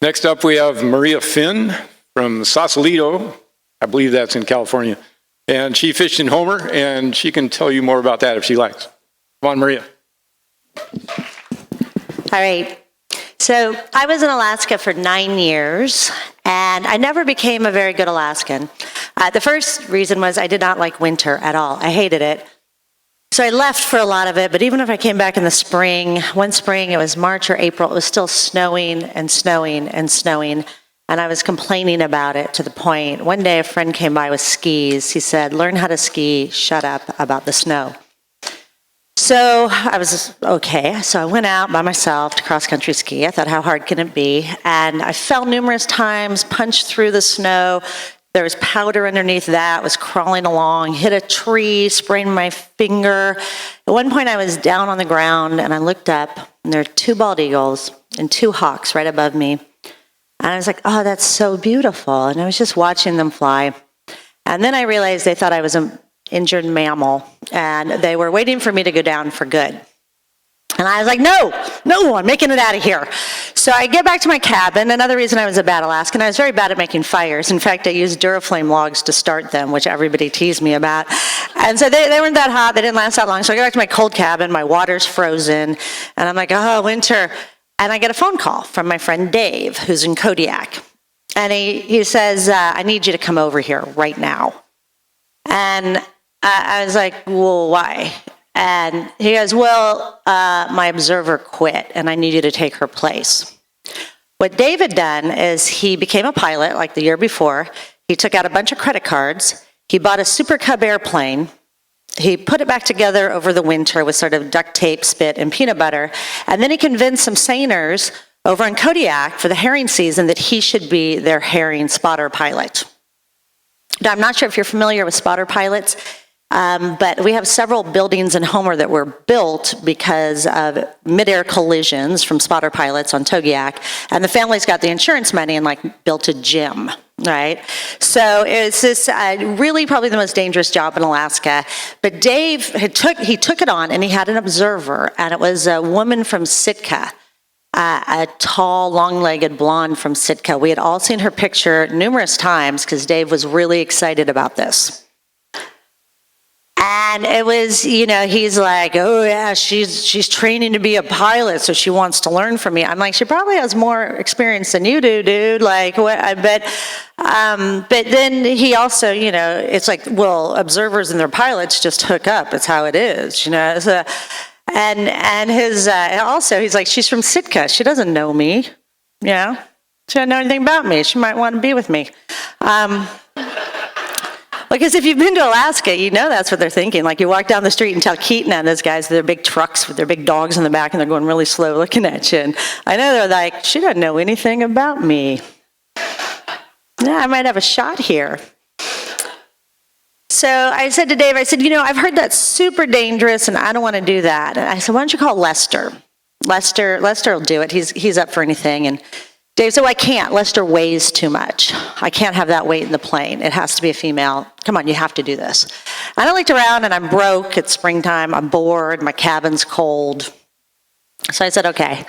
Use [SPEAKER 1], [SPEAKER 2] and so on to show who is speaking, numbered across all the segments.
[SPEAKER 1] Next up, we have Maria Finn from Sausalito. I believe that's in California. And she fished in Homer, and she can tell you more about that if she likes. Come on, Maria.
[SPEAKER 2] All right. So I was in Alaska for 9 years, and I never became a very good Alaskan. The first reason was I did not like winter at all. I hated it. So I left for a lot of it, but even if I came back in the spring, one spring, it was March or April, it was still snowing and snowing and snowing, and I was complaining about it to the point, one day a friend came by with skis. He said, "Learn how to ski, shut up about the snow." So I was okay. So I went out by myself to cross-country ski. I thought, how hard can it be? And I fell numerous times, punched through the snow. There was powder underneath that, was crawling along, hit a tree, sprained my finger. At one point I was down on the ground and I looked up and there were 2 bald eagles and 2 hawks right above me. And I was like, oh, that's so beautiful. And I was just watching them fly. And then I realized they thought I was an injured mammal and they were waiting for me to go down for good. And I was like, no, I'm making it out of here. So I get back to my cabin. Another reason I was a bad Alaskan, I was very bad at making fires. In fact, I used Duraflame logs to start them, which everybody teased me about. And so they weren't that hot, they didn't last that long. So I get back to my cold cabin, my water's frozen, and I'm like, oh, winter. And I get a phone call from my friend Dave, who's in Kodiak. And he says, I need you to come over here right now. And I was like, well, why? And he goes, well, my observer quit, and I need you to take her place. What Dave had done is he became a pilot like the year before. He took out a bunch of credit cards. He bought a Super Cub airplane. He put it back together over the winter with sort of duct tape, spit, and peanut butter. And then he convinced some seiners over in Kodiak for the herring season that he should be their herring spotter pilot. Now, I'm not sure if you're familiar with spotter pilots. But we have several buildings in Homer that were built because of mid-air collisions from spotter pilots on Kodiak, and the family's got the insurance money and built a gym, right? So it's this really probably the most dangerous job in Alaska. But Dave he took it on, and he had an observer, and it was a woman from Sitka. A tall, long-legged blonde from Sitka. We had all seen her picture numerous times because Dave was really excited about this. And it was, he's like, oh yeah, she's training to be a pilot, so she wants to learn from me. I'm like, she probably has more experience than you do, dude. Like, what? But then he also, it's like, well, observers and their pilots just hook up. It's how it is, So, and his also, he's like, she's from Sitka. She doesn't know me, She doesn't know anything about me. She might want to be with me. Because if you've been to Alaska, that's what they're thinking. Like, you walk down the street and tell Keaton and those guys with their big trucks with their big dogs in the back, and they're going really slow looking at you. And I know they're like, she doesn't know anything about me. Yeah, I might have a shot here. So I said to Dave, I've heard that's super dangerous, and I don't want to do that. And I said, why don't you call Lester? Lester will do it. He's up for anything. And Dave said, well, I can't. Lester weighs too much. I can't have that weight in the plane. It has to be a female. Come on, you have to do this. And I looked around, and I'm broke. It's springtime. I'm bored. My cabin's cold. So I said, okay.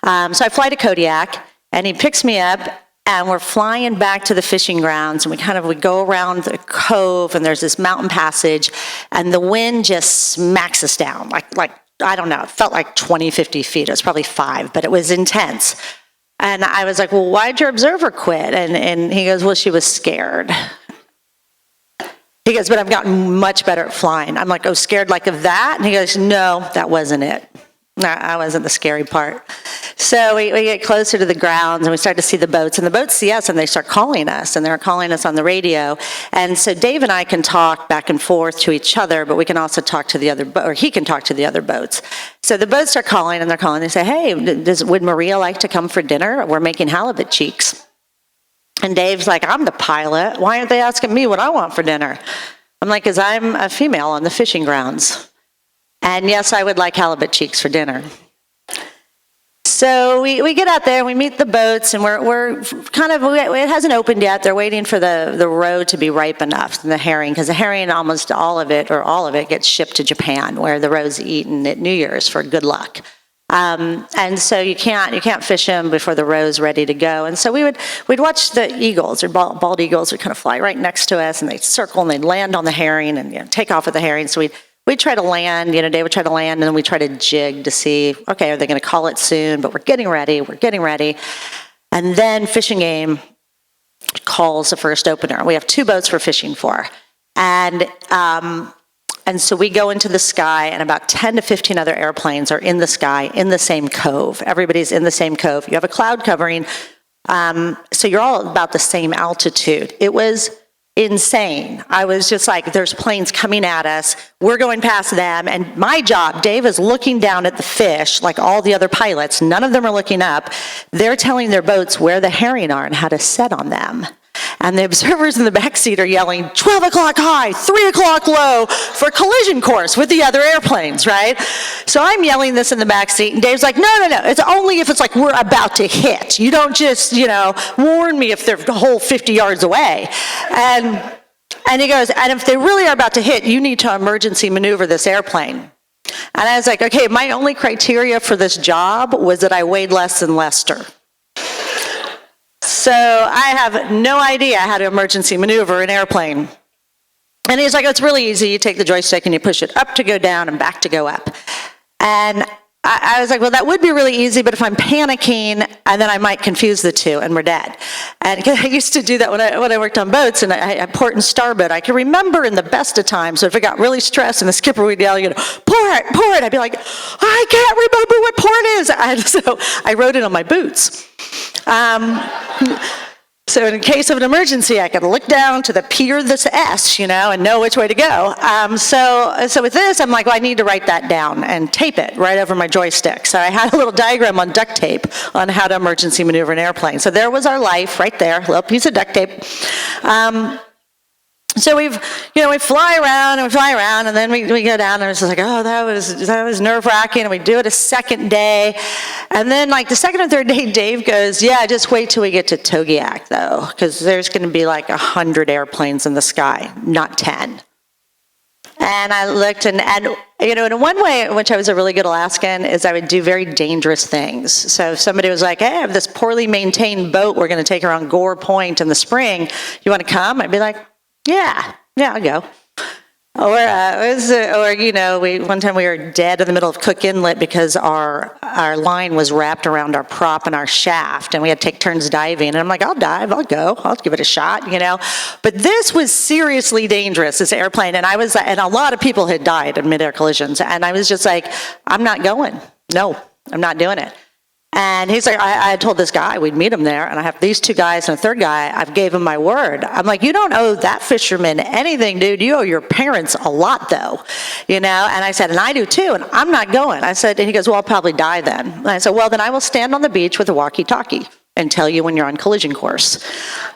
[SPEAKER 2] So I fly to Kodiak, and he picks me up, and we're flying back to the fishing grounds, and we go around the cove, and there's this mountain passage, and the wind just smacks us down. Like I don't know. It felt like 20, 50 feet. It was probably 5, but it was intense. And I was like, well, why'd your observer quit? And he goes, well, she was scared. He goes, but I've gotten much better at flying. I'm like, oh, scared like of that? And he goes, no, that wasn't it. No, I wasn't the scary part. So we get closer to the grounds, and we start to see the boats. And the boats see us, and they start calling us, and they're calling us on the radio. And so Dave and I can talk back and forth to each other, but we can also talk to the other, or he can talk to the other boats. So the boats are calling, and they're calling. They say, hey, would Maria like to come for dinner? We're making halibut cheeks. And Dave's like, I'm the pilot. Why aren't they asking me what I want for dinner? I'm like, because I'm a female on the fishing grounds. And yes, I would like halibut cheeks for dinner. So we get out there, and we meet the boats, and we're kind of, it hasn't opened yet. They're waiting for the roe to be ripe enough, the herring, because the herring, almost all of it gets shipped to Japan, where the roe's eaten at New Year's for good luck. And so you can't fish them before the row's ready to go. And so we'd watch the eagles, or bald eagles, would kind of fly right next to us, and they'd circle and they'd land on the herring and take off with the herring. So we'd try to land, Dave would try to land, and then we'd try to jig to see, okay, are they going to call it soon? But we're getting ready. And then Fishing Game calls the first opener. We have 2 boats we're fishing for. And so we go into the sky, and about 10 to 15 other airplanes are in the sky in the same cove. Everybody's in the same cove. You have a cloud covering, so you're all about the same altitude. It was insane. I was just like, there's planes coming at us. We're going past them. And my job, Dave is looking down at the fish like all the other pilots. None of them are looking up. They're telling their boats where the herring are and how to set on them. And the observers in the back seat are yelling, 12 o'clock high, 3 o'clock low, for collision course with the other airplanes, right? So I'm yelling this in the back seat, and Dave's like, no, it's only if it's like we're about to hit. You don't just, warn me if they're a whole 50 yards away. And he goes, and if they really are about to hit, you need to emergency maneuver this airplane. And I was like, okay, my only criteria for this job was that I weighed less than Lester. So I have no idea how to emergency maneuver an airplane. And he's like, it's really easy. You take the joystick and you push it up to go down and back to go up. And I was like, well, that would be really easy, but if I'm panicking, and then I might confuse the two, and we're dead. And I used to do that when I worked on boats, and I port and starboard. I can remember in the best of times, so if I got really stressed and the skipper would yell, port, I'd be like, I can't remember what port is. So I wrote it on my boots. So in case of an emergency, I could look down to the P or the S, and know which way to go. So with this, I'm like, well, I need to write that down and tape it right over my joystick. So I had a little diagram on duct tape on how to emergency maneuver an airplane. So there was our life right there, a little piece of duct tape. So we fly around, and then we go down, and it's just like, oh, that was nerve-wracking, and we do it a second day. And then, like, the second or third day, Dave goes, yeah, just wait till we get to Togiak, though, because there's going to be like 100 airplanes in the sky, not 10. And I looked, and in one way in which I was a really good Alaskan is I would do very dangerous things. So if somebody was like, hey, I have this poorly maintained boat, we're going to take her on Gore Point in the spring, you want to come? I'd be like, yeah, I'll go. Or one time we were dead in the middle of Cook Inlet because our line was wrapped around our prop and our shaft, and we had to take turns diving. And I'm like, I'll dive, I'll go, I'll give it a shot, But this was seriously dangerous, this airplane, and a lot of people had died in midair collisions, and I was just like, I'm not going. No, I'm not doing it. And he's like, I had told this guy we'd meet him there, and I have these 2 guys and a third guy. I've gave him my word. I'm like, you don't owe that fisherman anything, dude. You owe your parents a lot, though, And I said, and I do too, and I'm not going. I said, and he goes, well, I'll probably die then. And I said, well, then I will stand on the beach with a walkie-talkie and tell you when you're on collision course.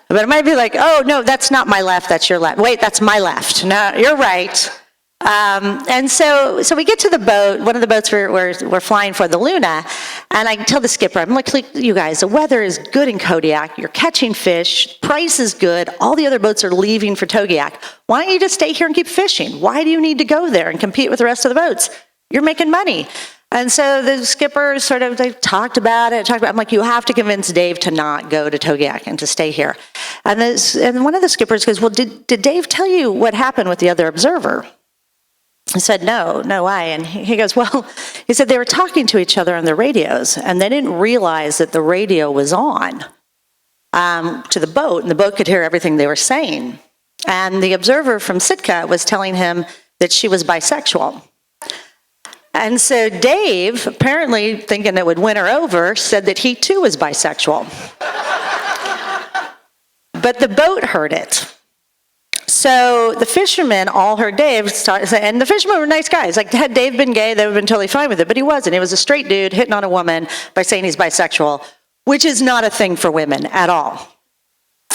[SPEAKER 2] But it might be like, oh, no, that's not my left, that's your left. Wait, that's my left. No, you're right. And so we get to the boat, one of the boats we're flying for, the Luna, and I tell the skipper, I'm like, you guys, the weather is good in Kodiak, you're catching fish, price is good, all the other boats are leaving for Togiak. Why don't you just stay here and keep fishing? Why do you need to go there and compete with the rest of the boats? You're making money. And so the skipper they talked about it. I'm like, you have to convince Dave to not go to Togiak and to stay here. And one of the skippers goes, well, did Dave tell you what happened with the other observer? I said, no, why? And he goes, well, he said they were talking to each other on their radios, and they didn't realize that the radio was on to the boat, and the boat could hear everything they were saying. And the observer from Sitka was telling him that she was bisexual. And so Dave, apparently thinking it would win her over, said that he too was bisexual. But the boat heard it. So the fishermen all heard Dave, and the fishermen were nice guys. Like, had Dave been gay, they would have been totally fine with it, but he wasn't. He was a straight dude hitting on a woman by saying he's bisexual, which is not a thing for women at all.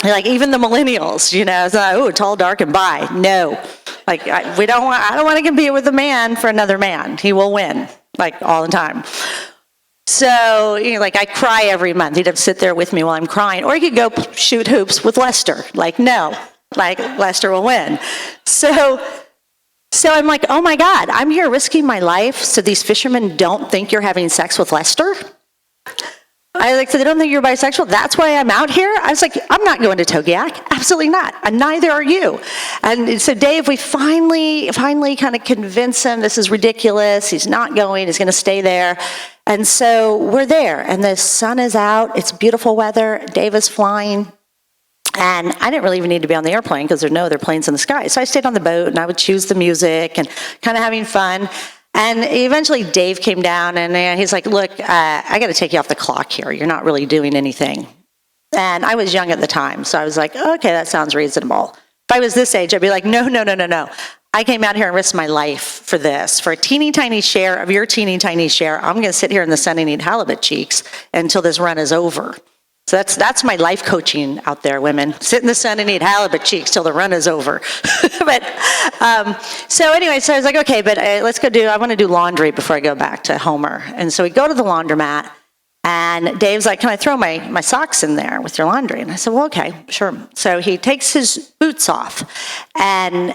[SPEAKER 2] Like, even the millennials, it's like, oh, tall, dark, and bi. No. Like, I don't want to compete with a man for another man. He will win, like, all the time. So, I cry every month. He'd have to sit there with me while I'm crying. Or he could go shoot hoops with Lester. Like, no. Like, Lester will win. So So I'm like, oh my God, I'm here risking my life so these fishermen don't think you're having sex with Lester? I like, so they don't think you're bisexual? That's why I'm out here? I was like, I'm not going to Togiak. Absolutely not. And neither are you. And so Dave, we finally kind of convince him this is ridiculous. He's not going. He's going to stay there. And so we're there. And the sun is out. It's beautiful weather. Dave is flying. And I didn't really even need to be on the airplane because there's no other planes in the sky. So I stayed on the boat and I would choose the music and kind of having fun. And eventually Dave came down and he's like, look, I got to take you off the clock here. You're not really doing anything. And I was young at the time. So I was like, okay, that sounds reasonable. If I was this age, I'd be like, no. I came out here and risked my life for this. For a teeny tiny share of your teeny tiny share, I'm going to sit here in the sun and eat halibut cheeks until this run is over. So that's my life coaching out there, women. Sit in the sun and eat halibut cheeks till the run is over. But so anyway, so I was like, okay, but let's go I want to do laundry before I go back to Homer. And so we go to the laundromat, and Dave's like, can I throw my socks in there with your laundry? And I said, well, okay, sure. So he takes his boots off, and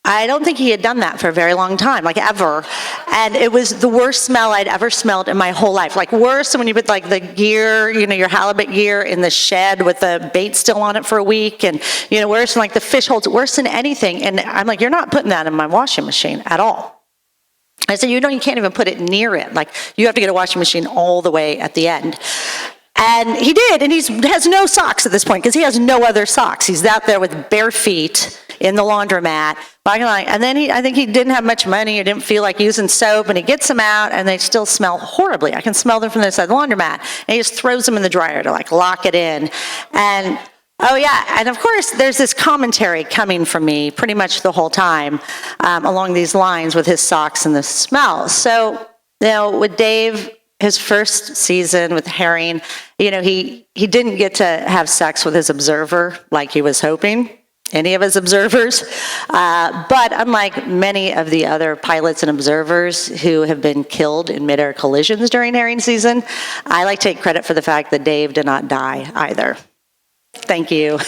[SPEAKER 2] I don't think he had done that for a very long time, like ever. And it was the worst smell I'd ever smelled in my whole life. Like worse than when you put like the gear, your halibut gear in the shed with the bait still on it for a week. And, worse than like the fish holds, worse than anything. And I'm like, you're not putting that in my washing machine at all. I said, you can't even put it near it. Like you have to get a washing machine all the way at the end. And he did, and he has no socks at this point because he has no other socks. He's out there with bare feet in the laundromat. And then I think he didn't have much money or didn't feel like using soap, and he gets them out, and they still smell horribly. I can smell them from the side of the laundromat. And he just throws them in the dryer to like lock it in. And oh yeah, and of course there's this commentary coming from me pretty much the whole time along these lines with his socks and the smell. So, with Dave, his first season with herring, he didn't get to have sex with his observer like he was hoping, any of his observers. But unlike many of the other pilots and observers who have been killed in mid-air collisions during herring season, I like to take credit for the fact that Dave did not die either. Thank you.